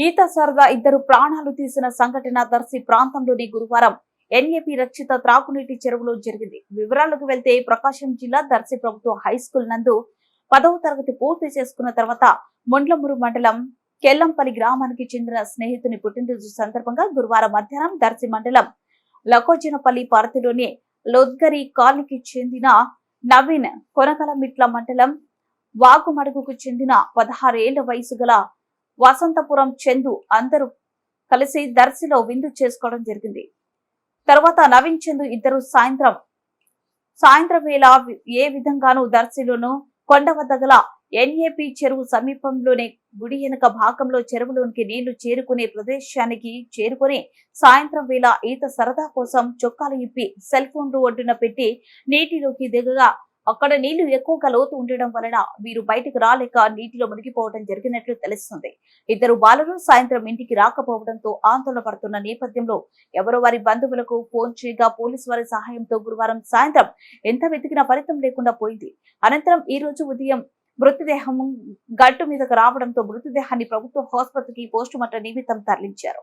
ఈత సరదా ఇద్దరు ప్రాణాలు తీసిన సంఘటన దర్శి ప్రాంతంలోని గురువారం ఎన్ఏపీ రక్షిత త్రాగునీటి చెరువులో జరిగింది. వివరాలకు వెళ్తే ప్రకాశం జిల్లా దర్శి ప్రభుత్వ హైస్కూల్ నందు 10వ తరగతి పూర్తి చేసుకున్న తర్వాత ముండ్లమూరు మండలం కెల్లంపల్లి గ్రామానికి చెందిన స్నేహితుని పుట్టినరోజు సందర్భంగా గురువారం మధ్యాహ్నం దర్శి మండలం లకోజనపల్లి పరిధిలోని లోద్గరి కాలనీకి చెందిన నవీన్, కొనకలమిట్ల మండలం వాగుమడుగుకు చెందిన 16 ఏళ్ల వయసు గల వసంతపురం చందు అందరూ కలిసి దర్శిలో విందు చేసుకోవడం జరిగింది. తర్వాత నవీన్ చందు ఇద్దరు సాయంత్రం వేళ ఏ విధంగానూ దర్శిలోను కొండ వద్ద గల ఎన్ఏపీ చెరువు సమీపంలోనే గుడి వెనుక భాగంలో చెరువులోనికి నీళ్లు చేరుకునే ప్రదేశానికి చేరుకుని సాయంత్రం వేళ ఈత సరదా కోసం చొక్కాలు ఇప్పి సెల్ ఫోన్లు ఒడ్డున పెట్టి నీటిలోకి దిగగా అక్కడ నీళ్లు ఎక్కువగా లోతు ఉండడం వలన వీరు బయటకు రాలేక నీటిలో మునిగిపోవడం జరిగినట్లు తెలుస్తుంది. ఇద్దరు బాలురు సాయంత్రం ఇంటికి రాకపోవడంతో ఆందోళన పడుతున్న నేపథ్యంలో ఎవరో వారి బంధువులకు ఫోన్ చేయగా పోలీసు వారి సహాయంతో గురువారం సాయంత్రం ఎంత వెతికినా ఫలితం లేకుండా పోయింది. అనంతరం ఈ రోజు ఉదయం మృతదేహం గట్టు మీదకు రావడంతో మృతదేహాన్ని ప్రభుత్వ ఆసుపత్రికి పోస్టుమార్టం నిమిత్తం తరలించారు.